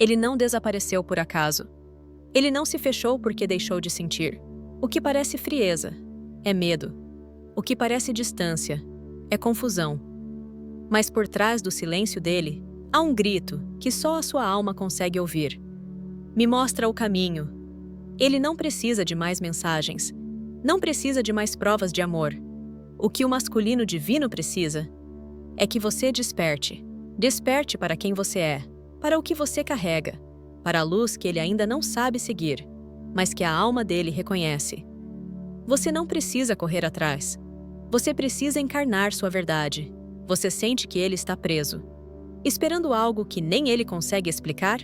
Ele não desapareceu por acaso. Ele não se fechou porque deixou de sentir. O que parece frieza é medo. O que parece distância é confusão. Mas por trás do silêncio dele, há um grito que só a sua alma consegue ouvir. Me mostra o caminho. Ele não precisa de mais mensagens. Não precisa de mais provas de amor. O que o masculino divino precisa é que você desperte. Desperte para quem você é, para o que você carrega, para a luz que ele ainda não sabe seguir, mas que a alma dele reconhece. Você não precisa correr atrás. Você precisa encarnar sua verdade. Você sente que ele está preso, esperando algo que nem ele consegue explicar?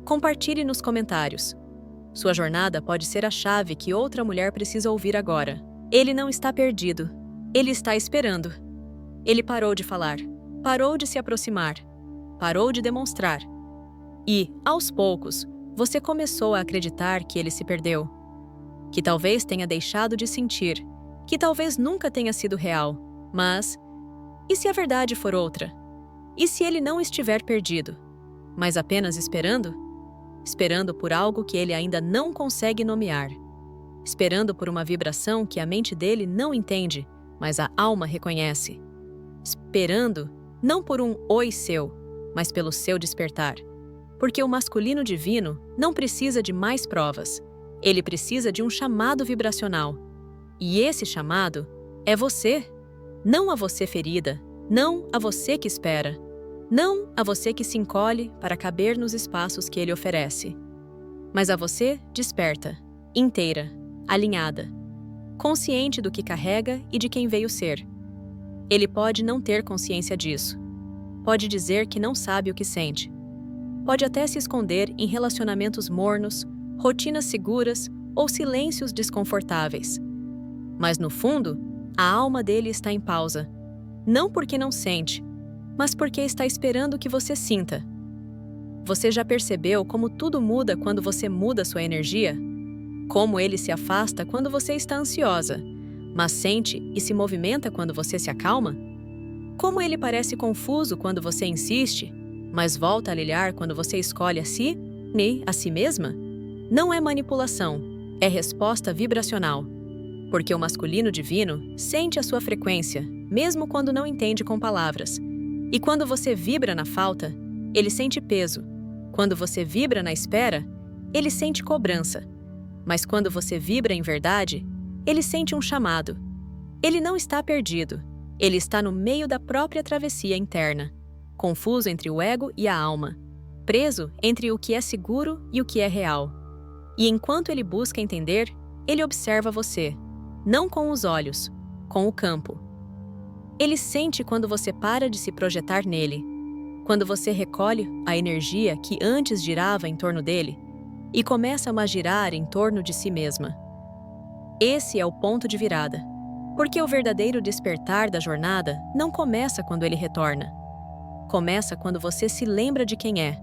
Compartilhe nos comentários. Sua jornada pode ser a chave que outra mulher precisa ouvir agora. Ele não está perdido. Ele está esperando. Ele parou de falar, parou de se aproximar, parou de demonstrar. E, aos poucos, você começou a acreditar que ele se perdeu, que talvez tenha deixado de sentir, que talvez nunca tenha sido real. Mas, e se a verdade for outra? E se ele não estiver perdido, mas apenas esperando? Esperando por algo que ele ainda não consegue nomear. Esperando por uma vibração que a mente dele não entende, mas a alma reconhece. Esperando, não por um oi seu, mas pelo seu despertar. Porque o masculino divino não precisa de mais provas. Ele precisa de um chamado vibracional. E esse chamado é você. Não a você ferida, não a você que espera, não a você que se encolhe para caber nos espaços que ele oferece, mas a você desperta, inteira, alinhada, consciente do que carrega e de quem veio ser. Ele pode não ter consciência disso. Pode dizer que não sabe o que sente. Pode até se esconder em relacionamentos mornos, rotinas seguras ou silêncios desconfortáveis. Mas no fundo, a alma dele está em pausa. Não porque não sente, mas porque está esperando que você sinta. Você já percebeu como tudo muda quando você muda sua energia? Como ele se afasta quando você está ansiosa, mas sente e se movimenta quando você se acalma? Como ele parece confuso quando você insiste, mas volta a brilhar quando você escolhe a si mesma? Não é manipulação, é resposta vibracional. Porque o masculino divino sente a sua frequência, mesmo quando não entende com palavras. E quando você vibra na falta, ele sente peso. Quando você vibra na espera, ele sente cobrança. Mas quando você vibra em verdade, ele sente um chamado. Ele não está perdido. Ele está no meio da própria travessia interna, confuso entre o ego e a alma, preso entre o que é seguro e o que é real. E enquanto ele busca entender, ele observa você, não com os olhos, com o campo. Ele sente quando você para de se projetar nele, quando você recolhe a energia que antes girava em torno dele e começa a girar em torno de si mesma. Esse é o ponto de virada, porque o verdadeiro despertar da jornada não começa quando ele retorna. Começa quando você se lembra de quem é,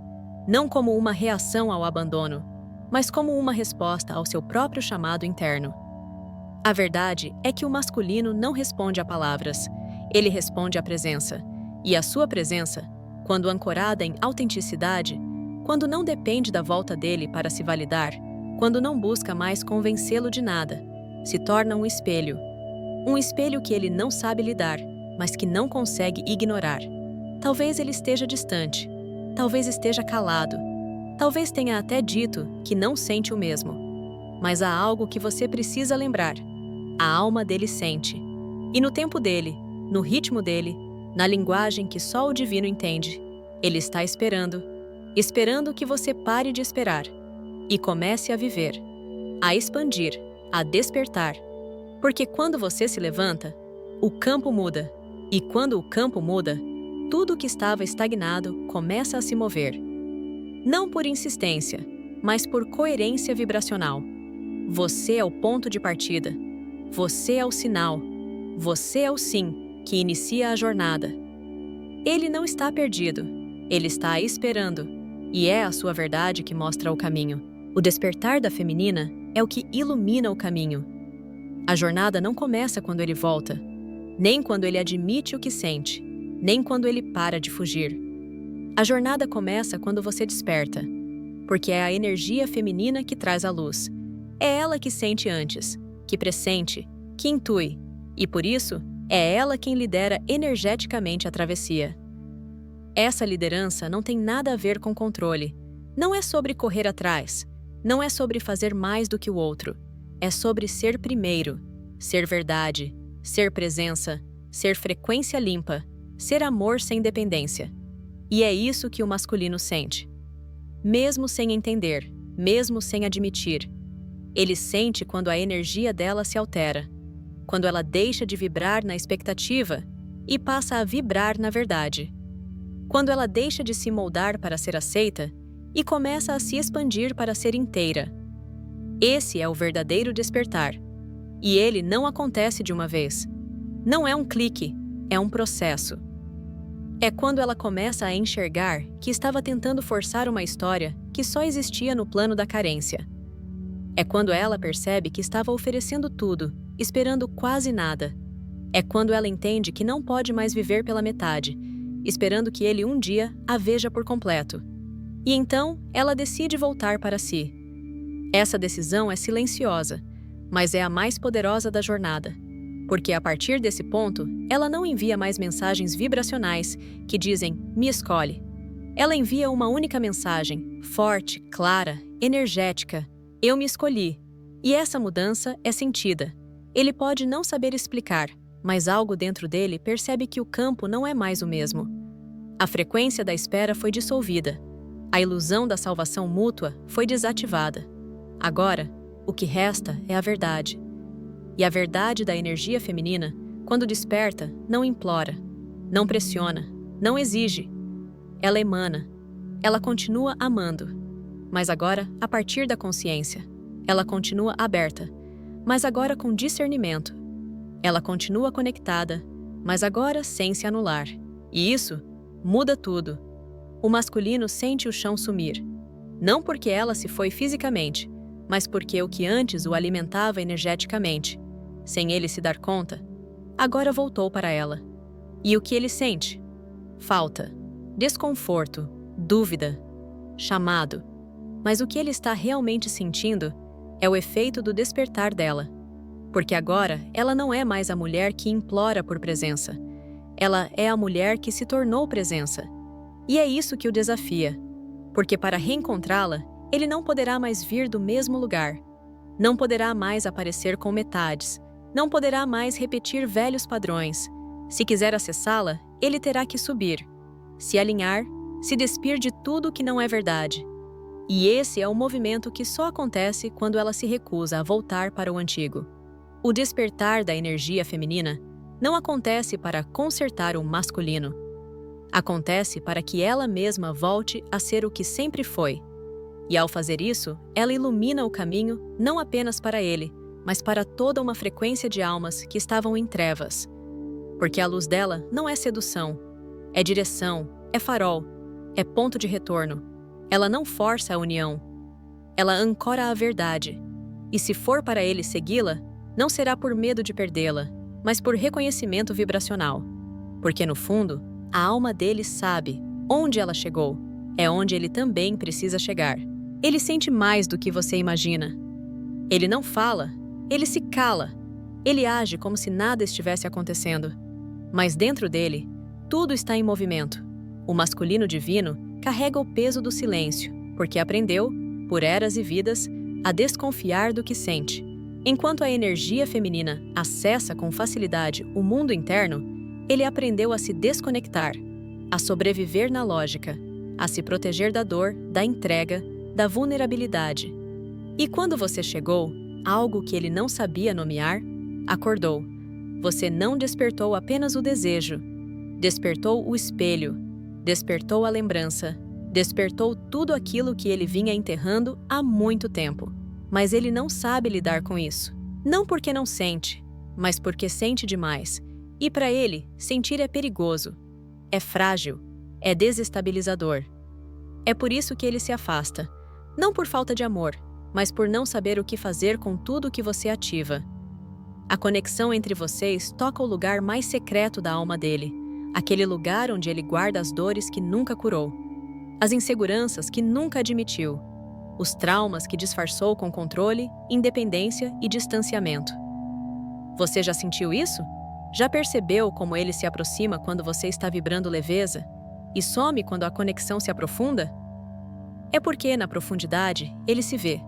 não como uma reação ao abandono, mas como uma resposta ao seu próprio chamado interno. A verdade é que o masculino não responde a palavras, ele responde à presença. E a sua presença, quando ancorada em autenticidade, quando não depende da volta dele para se validar, quando não busca mais convencê-lo de nada, se torna um espelho. Um espelho que ele não sabe lidar, mas que não consegue ignorar. Talvez ele esteja distante, talvez esteja calado, talvez tenha até dito que não sente o mesmo. Mas há algo que você precisa lembrar. A alma dele sente. E no tempo dele, no ritmo dele, na linguagem que só o divino entende, ele está esperando, esperando que você pare de esperar e comece a viver, a expandir, a despertar. Porque quando você se levanta, o campo muda. E quando o campo muda, tudo que estava estagnado começa a se mover. Não por insistência, mas por coerência vibracional. Você é o ponto de partida. Você é o sinal. Você é o sim que inicia a jornada. Ele não está perdido. Ele está esperando. E é a sua verdade que mostra o caminho. O despertar da feminina é o que ilumina o caminho. A jornada não começa quando ele volta, nem quando ele admite o que sente, nem quando ele para de fugir. A jornada começa quando você desperta, porque é a energia feminina que traz a luz. É ela que sente antes, que pressente, que intui, e por isso é ela quem lidera energeticamente a travessia. Essa liderança não tem nada a ver com controle. Não é sobre correr atrás. Não é sobre fazer mais do que o outro. É sobre ser primeiro, ser verdade, ser presença, ser frequência limpa, ser amor sem dependência. E é isso que o masculino sente. Mesmo sem entender, mesmo sem admitir. Ele sente quando a energia dela se altera, quando ela deixa de vibrar na expectativa e passa a vibrar na verdade. Quando ela deixa de se moldar para ser aceita e começa a se expandir para ser inteira. Esse é o verdadeiro despertar. E ele não acontece de uma vez. Não é um clique, é um processo. É quando ela começa a enxergar que estava tentando forçar uma história que só existia no plano da carência. É quando ela percebe que estava oferecendo tudo, esperando quase nada. É quando ela entende que não pode mais viver pela metade, esperando que ele um dia a veja por completo. E então, ela decide voltar para si. Essa decisão é silenciosa, mas é a mais poderosa da jornada. Porque a partir desse ponto, ela não envia mais mensagens vibracionais que dizem, me escolhe. Ela envia uma única mensagem, forte, clara, energética, eu me escolhi. E essa mudança é sentida. Ele pode não saber explicar, mas algo dentro dele percebe que o campo não é mais o mesmo. A frequência da espera foi dissolvida. A ilusão da salvação mútua foi desativada. Agora, o que resta é a verdade. E a verdade da energia feminina, quando desperta, não implora, não pressiona, não exige. Ela emana. Ela continua amando. Mas agora, a partir da consciência. Ela continua aberta, mas agora com discernimento. Ela continua conectada, mas agora sem se anular. E isso muda tudo. O masculino sente o chão sumir. Não porque ela se foi fisicamente, mas porque o que antes o alimentava energeticamente, sem ele se dar conta, agora voltou para ela. E o que ele sente? Falta, desconforto, dúvida, chamado. Mas o que ele está realmente sentindo é o efeito do despertar dela. Porque agora ela não é mais a mulher que implora por presença. Ela é a mulher que se tornou presença. E é isso que o desafia. Porque para reencontrá-la, ele não poderá mais vir do mesmo lugar. Não poderá mais aparecer com metades. Não poderá mais repetir velhos padrões. Se quiser acessá-la, ele terá que subir, se alinhar, se despir de tudo que não é verdade. E esse é o movimento que só acontece quando ela se recusa a voltar para o antigo. O despertar da energia feminina não acontece para consertar o masculino. Acontece para que ela mesma volte a ser o que sempre foi. E ao fazer isso, ela ilumina o caminho não apenas para ele, mas para toda uma frequência de almas que estavam em trevas. Porque a luz dela não é sedução, é direção, é farol, é ponto de retorno. Ela não força a união. Ela ancora a verdade. E se for para ele segui-la, não será por medo de perdê-la, mas por reconhecimento vibracional. Porque no fundo, a alma dele sabe onde ela chegou, é onde ele também precisa chegar. Ele sente mais do que você imagina. Ele não fala, ele se cala. Ele age como se nada estivesse acontecendo. Mas dentro dele, tudo está em movimento. O masculino divino carrega o peso do silêncio, porque aprendeu, por eras e vidas, a desconfiar do que sente. Enquanto a energia feminina acessa com facilidade o mundo interno, ele aprendeu a se desconectar, a sobreviver na lógica, a se proteger da dor, da entrega, da vulnerabilidade. E quando você chegou, algo que ele não sabia nomear, acordou. Você não despertou apenas o desejo, despertou o espelho, despertou a lembrança, despertou tudo aquilo que ele vinha enterrando há muito tempo. Mas ele não sabe lidar com isso. Não porque não sente, mas porque sente demais. E para ele, sentir é perigoso, é frágil, é desestabilizador. É por isso que ele se afasta. Não por falta de amor, mas por não saber o que fazer com tudo que você ativa. A conexão entre vocês toca o lugar mais secreto da alma dele, aquele lugar onde ele guarda as dores que nunca curou, as inseguranças que nunca admitiu, os traumas que disfarçou com controle, independência e distanciamento. Você já sentiu isso? Já percebeu como ele se aproxima quando você está vibrando leveza e some quando a conexão se aprofunda? É porque, na profundidade, ele se vê.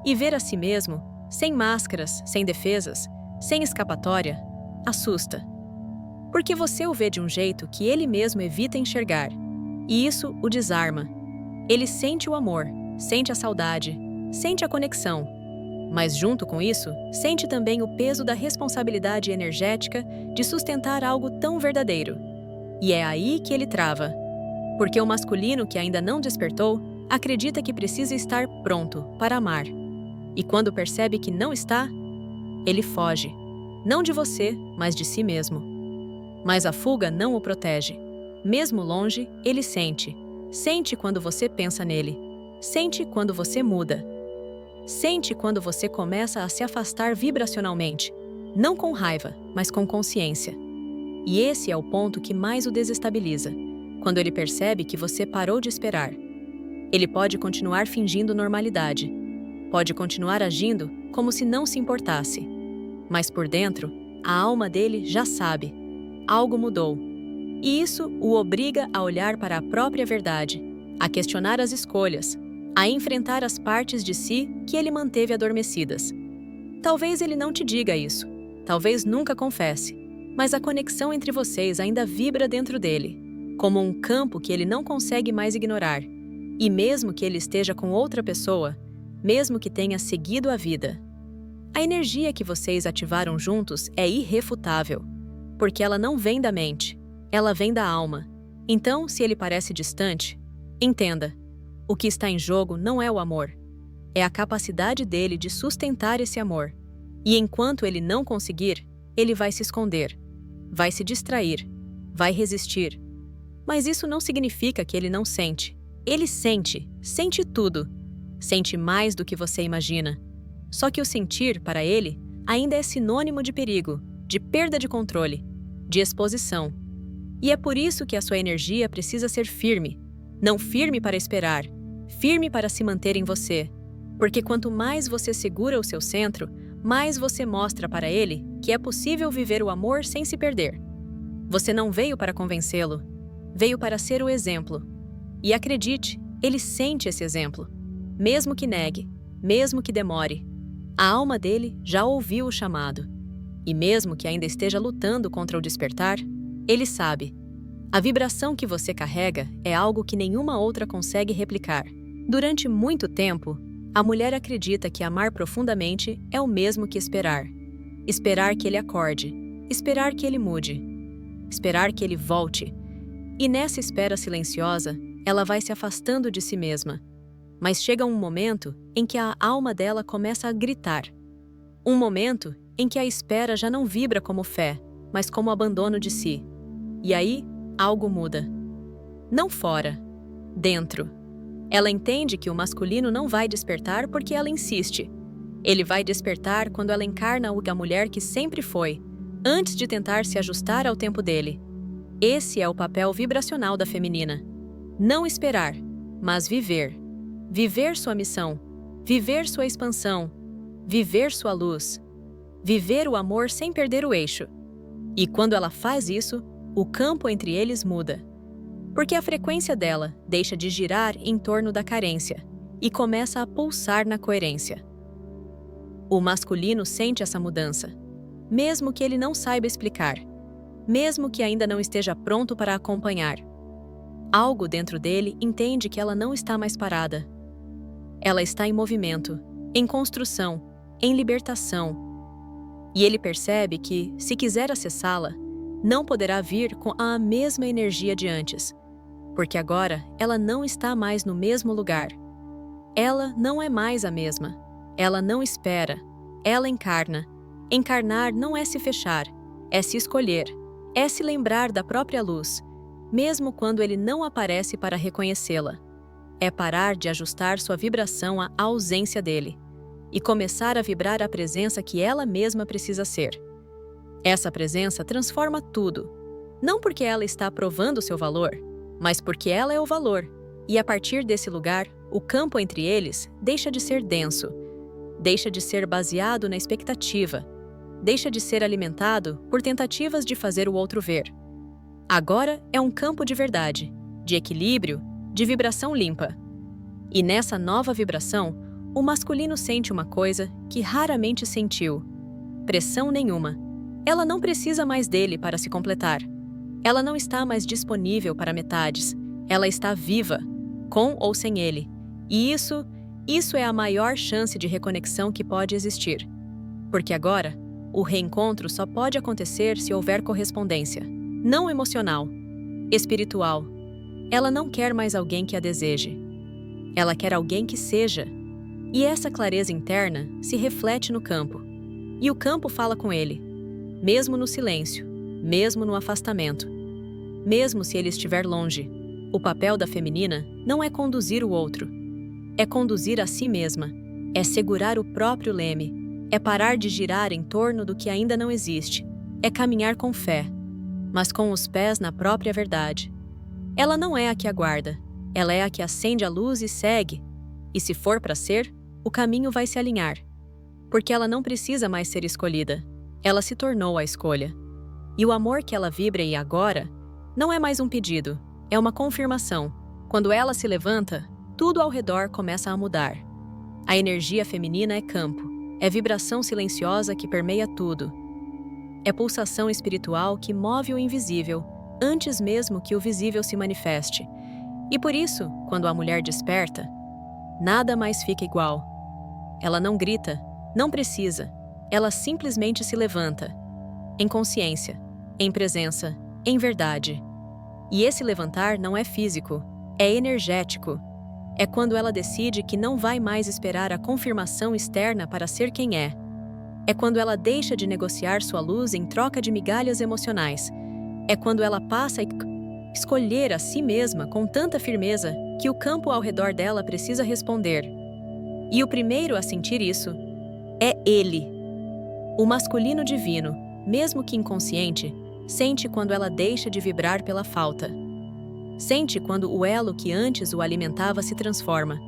E ver a si mesmo, sem máscaras, sem defesas, sem escapatória, assusta. Porque você o vê de um jeito que ele mesmo evita enxergar. E isso o desarma. Ele sente o amor, sente a saudade, sente a conexão. Mas junto com isso, sente também o peso da responsabilidade energética de sustentar algo tão verdadeiro. E é aí que ele trava. Porque o masculino que ainda não despertou acredita que precisa estar pronto para amar. E quando percebe que não está, ele foge. Não de você, mas de si mesmo. Mas a fuga não o protege. Mesmo longe, ele sente. Sente quando você pensa nele. Sente quando você muda. Sente quando você começa a se afastar vibracionalmente. Não com raiva, mas com consciência. E esse é o ponto que mais o desestabiliza. Quando ele percebe que você parou de esperar. Ele pode continuar fingindo normalidade. Pode continuar agindo como se não se importasse. Mas por dentro, a alma dele já sabe. Algo mudou. E isso o obriga a olhar para a própria verdade, a questionar as escolhas, a enfrentar as partes de si que ele manteve adormecidas. Talvez ele não te diga isso, talvez nunca confesse, mas a conexão entre vocês ainda vibra dentro dele, como um campo que ele não consegue mais ignorar. E mesmo que ele esteja com outra pessoa, mesmo que tenha seguido a vida, a energia que vocês ativaram juntos é irrefutável, porque ela não vem da mente, ela vem da alma. Então, se ele parece distante, entenda, o que está em jogo não é o amor, é a capacidade dele de sustentar esse amor. E enquanto ele não conseguir, ele vai se esconder, vai se distrair, vai resistir. Mas isso não significa que ele não sente. Ele sente, sente tudo. Sente mais do que você imagina. Só que o sentir, para ele, ainda é sinônimo de perigo, de perda de controle, de exposição. E é por isso que a sua energia precisa ser firme. Não firme para esperar, firme para se manter em você. Porque quanto mais você segura o seu centro, mais você mostra para ele que é possível viver o amor sem se perder. Você não veio para convencê-lo, veio para ser o exemplo. E acredite, ele sente esse exemplo. Mesmo que negue, mesmo que demore, a alma dele já ouviu o chamado. E mesmo que ainda esteja lutando contra o despertar, ele sabe. A vibração que você carrega é algo que nenhuma outra consegue replicar. Durante muito tempo, a mulher acredita que amar profundamente é o mesmo que esperar. Esperar que ele acorde, esperar que ele mude, esperar que ele volte. E nessa espera silenciosa, ela vai se afastando de si mesma. Mas chega um momento em que a alma dela começa a gritar. Um momento em que a espera já não vibra como fé, mas como abandono de si. E aí, algo muda. Não fora, dentro. Ela entende que o masculino não vai despertar porque ela insiste. Ele vai despertar quando ela encarna a mulher que sempre foi, antes de tentar se ajustar ao tempo dele. Esse é o papel vibracional da feminina. Não esperar, mas viver. Viver sua missão, viver sua expansão, viver sua luz, viver o amor sem perder o eixo. E quando ela faz isso, o campo entre eles muda. Porque a frequência dela deixa de girar em torno da carência e começa a pulsar na coerência. O masculino sente essa mudança, mesmo que ele não saiba explicar, mesmo que ainda não esteja pronto para acompanhar. Algo dentro dele entende que ela não está mais parada. Ela está em movimento, em construção, em libertação. E ele percebe que, se quiser acessá-la, não poderá vir com a mesma energia de antes, porque agora ela não está mais no mesmo lugar. Ela não é mais a mesma. Ela não espera. Ela encarna. Encarnar não é se fechar, é se escolher, é se lembrar da própria luz, mesmo quando ele não aparece para reconhecê-la. É parar de ajustar sua vibração à ausência dele e começar a vibrar a presença que ela mesma precisa ser. Essa presença transforma tudo, não porque ela está provando seu valor, mas porque ela é o valor, e a partir desse lugar, o campo entre eles deixa de ser denso, deixa de ser baseado na expectativa, deixa de ser alimentado por tentativas de fazer o outro ver. Agora é um campo de verdade, de equilíbrio, de vibração limpa. E nessa nova vibração, o masculino sente uma coisa que raramente sentiu: pressão nenhuma. Ela não precisa mais dele para se completar. Ela não está mais disponível para metades. Ela está viva, com ou sem ele. E isso é a maior chance de reconexão que pode existir. Porque agora, o reencontro só pode acontecer se houver correspondência. Não emocional, espiritual. Ela não quer mais alguém que a deseje. Ela quer alguém que seja. E essa clareza interna se reflete no campo. E o campo fala com ele, mesmo no silêncio, mesmo no afastamento. Mesmo se ele estiver longe, o papel da feminina não é conduzir o outro. É conduzir a si mesma. É segurar o próprio leme. É parar de girar em torno do que ainda não existe. É caminhar com fé, mas com os pés na própria verdade. Ela não é a que aguarda. Ela é a que acende a luz e segue. E se for para ser, o caminho vai se alinhar. Porque ela não precisa mais ser escolhida. Ela se tornou a escolha. E o amor que ela vibra e agora não é mais um pedido, é uma confirmação. Quando ela se levanta, tudo ao redor começa a mudar. A energia feminina é campo, é vibração silenciosa que permeia tudo. É pulsação espiritual que move o invisível, antes mesmo que o visível se manifeste. E por isso, quando a mulher desperta, nada mais fica igual. Ela não grita, não precisa, ela simplesmente se levanta. Em consciência, em presença, em verdade. E esse levantar não é físico, é energético. É quando ela decide que não vai mais esperar a confirmação externa para ser quem é. É quando ela deixa de negociar sua luz em troca de migalhas emocionais. É quando ela passa a escolher a si mesma com tanta firmeza que o campo ao redor dela precisa responder. E o primeiro a sentir isso é ele. O masculino divino, mesmo que inconsciente, sente quando ela deixa de vibrar pela falta. Sente quando o elo que antes o alimentava se transforma.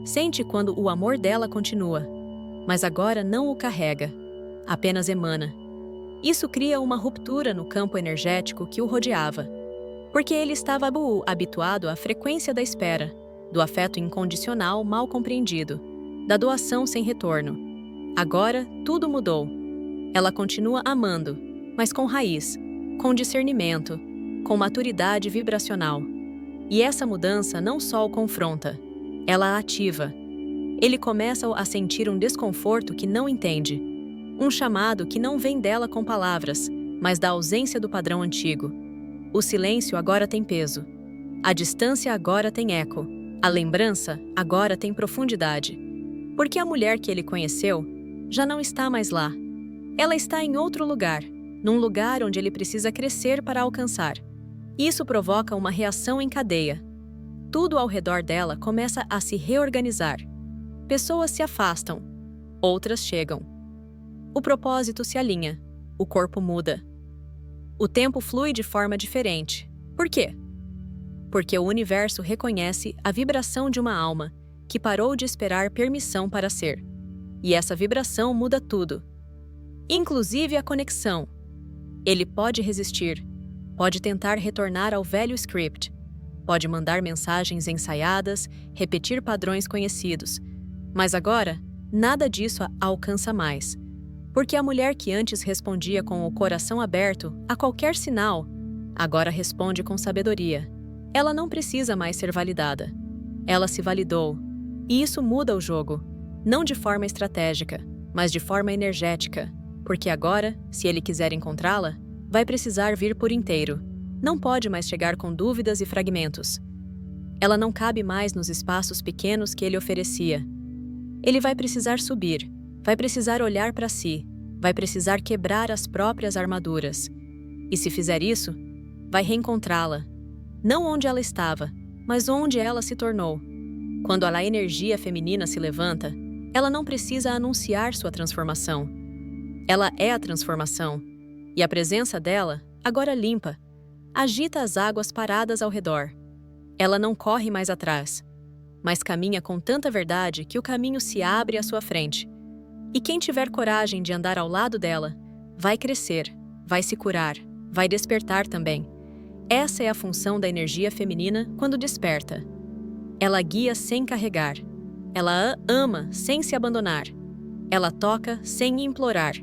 Sente quando o amor dela continua, mas agora não o carrega, apenas emana. Isso cria uma ruptura no campo energético que o rodeava, porque ele estava habituado à frequência da espera, do afeto incondicional mal compreendido, da doação sem retorno. Agora, tudo mudou. Ela continua amando, mas com raiz, com discernimento, com maturidade vibracional. E essa mudança não só o confronta, ela a ativa. Ele começa a sentir um desconforto que não entende, um chamado que não vem dela com palavras, mas da ausência do padrão antigo. O silêncio agora tem peso. A distância agora tem eco. A lembrança agora tem profundidade. Porque a mulher que ele conheceu já não está mais lá. Ela está em outro lugar, num lugar onde ele precisa crescer para alcançar. Isso provoca uma reação em cadeia. Tudo ao redor dela começa a se reorganizar. Pessoas se afastam, outras chegam. O propósito se alinha, o corpo muda. O tempo flui de forma diferente. Por quê? Porque o universo reconhece a vibração de uma alma que parou de esperar permissão para ser. E essa vibração muda tudo, inclusive a conexão. Ele pode resistir, pode tentar retornar ao velho script, pode mandar mensagens ensaiadas, repetir padrões conhecidos. Mas agora, nada disso a alcança mais. Porque a mulher que antes respondia com o coração aberto a qualquer sinal, agora responde com sabedoria. Ela não precisa mais ser validada. Ela se validou. E isso muda o jogo, não de forma estratégica, mas de forma energética. Porque agora, se ele quiser encontrá-la, vai precisar vir por inteiro. Não pode mais chegar com dúvidas e fragmentos. Ela não cabe mais nos espaços pequenos que ele oferecia. Ele vai precisar subir, vai precisar olhar para si, vai precisar quebrar as próprias armaduras. E se fizer isso, vai reencontrá-la. Não onde ela estava, mas onde ela se tornou. Quando a energia feminina se levanta, ela não precisa anunciar sua transformação. Ela é a transformação. E a presença dela, agora limpa, agita as águas paradas ao redor. Ela não corre mais atrás. mas caminha com tanta verdade que o caminho se abre à sua frente. E quem tiver coragem de andar ao lado dela, vai crescer, vai se curar, vai despertar também. Essa é a função da energia feminina quando desperta. Ela guia sem carregar. Ela ama sem se abandonar. Ela toca sem implorar.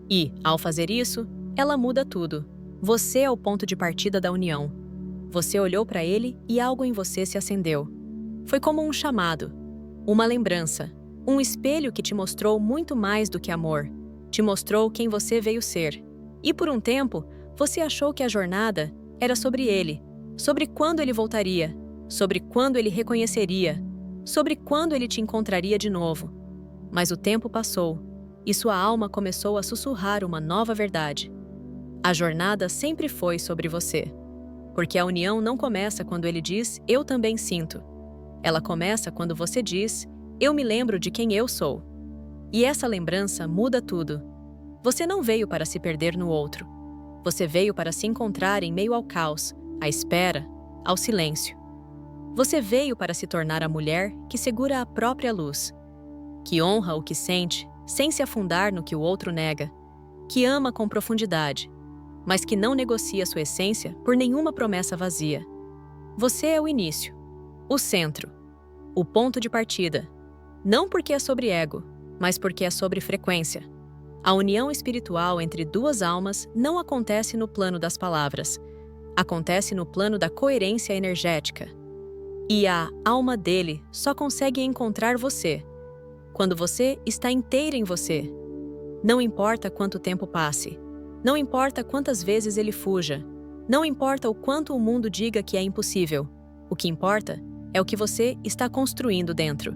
E, ao fazer isso, ela muda tudo. Você é o ponto de partida da união. Você olhou para ele e algo em você se acendeu. Foi como um chamado, uma lembrança, um espelho que te mostrou muito mais do que amor. Te mostrou quem você veio ser. E por um tempo, você achou que a jornada era sobre ele, sobre quando ele voltaria, sobre quando ele reconheceria, sobre quando ele te encontraria de novo. Mas o tempo passou, e sua alma começou a sussurrar uma nova verdade. A jornada sempre foi sobre você. Porque a união não começa quando ele diz, eu também sinto. Ela começa quando você diz, eu me lembro de quem eu sou. E essa lembrança muda tudo. Você não veio para se perder no outro. Você veio para se encontrar em meio ao caos, à espera, ao silêncio. Você veio para se tornar a mulher que segura a própria luz, que honra o que sente, sem se afundar no que o outro nega, que ama com profundidade, mas que não negocia sua essência por nenhuma promessa vazia. Você é o início, o centro, o ponto de partida, não porque é sobre ego, mas porque é sobre frequência. A união espiritual entre duas almas não acontece no plano das palavras, acontece no plano da coerência energética. E a alma dele só consegue encontrar você quando você está inteira em você. Não importa quanto tempo passe, não importa quantas vezes ele fuja, não importa o quanto o mundo diga que é impossível. O que importa é o que você está construindo dentro.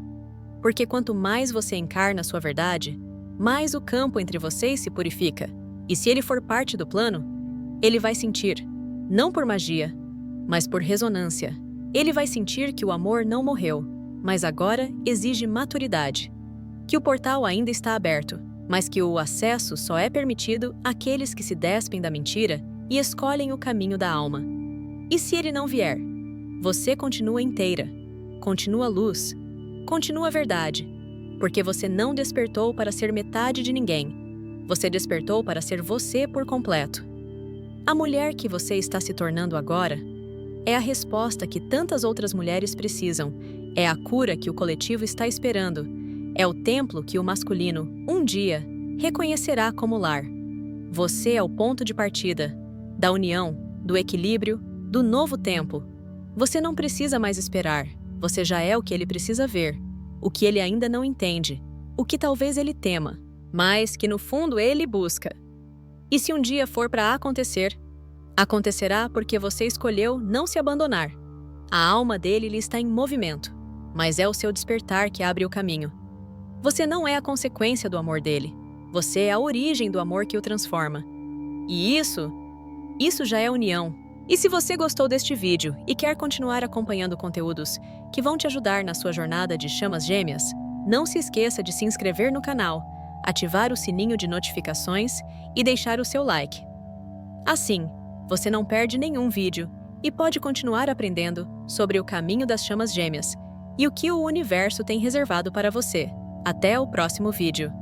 Porque quanto mais você encarna sua verdade, mais o campo entre vocês se purifica. E se ele for parte do plano, ele vai sentir, não por magia, mas por ressonância. Ele vai sentir que o amor não morreu, mas agora exige maturidade. Que o portal ainda está aberto, mas que o acesso só é permitido àqueles que se despem da mentira e escolhem o caminho da alma. E se ele não vier? Você continua inteira, continua luz, continua verdade, porque você não despertou para ser metade de ninguém. Você despertou para ser você por completo. A mulher que você está se tornando agora é a resposta que tantas outras mulheres precisam, é a cura que o coletivo está esperando, é o templo que o masculino, um dia, reconhecerá como lar. Você é o ponto de partida, da união, do equilíbrio, do novo tempo. Você não precisa mais esperar, você já é o que ele precisa ver, o que ele ainda não entende, o que talvez ele tema, mas que no fundo ele busca. E se um dia for para acontecer, acontecerá porque você escolheu não se abandonar. A alma dele lhe está em movimento, mas é o seu despertar que abre o caminho. Você não é a consequência do amor dele, você é a origem do amor que o transforma. E isso já é união. E se você gostou deste vídeo e quer continuar acompanhando conteúdos que vão te ajudar na sua jornada de chamas gêmeas, não se esqueça de se inscrever no canal, ativar o sininho de notificações e deixar o seu like. Assim, você não perde nenhum vídeo e pode continuar aprendendo sobre o caminho das chamas gêmeas e o que o universo tem reservado para você. Até o próximo vídeo.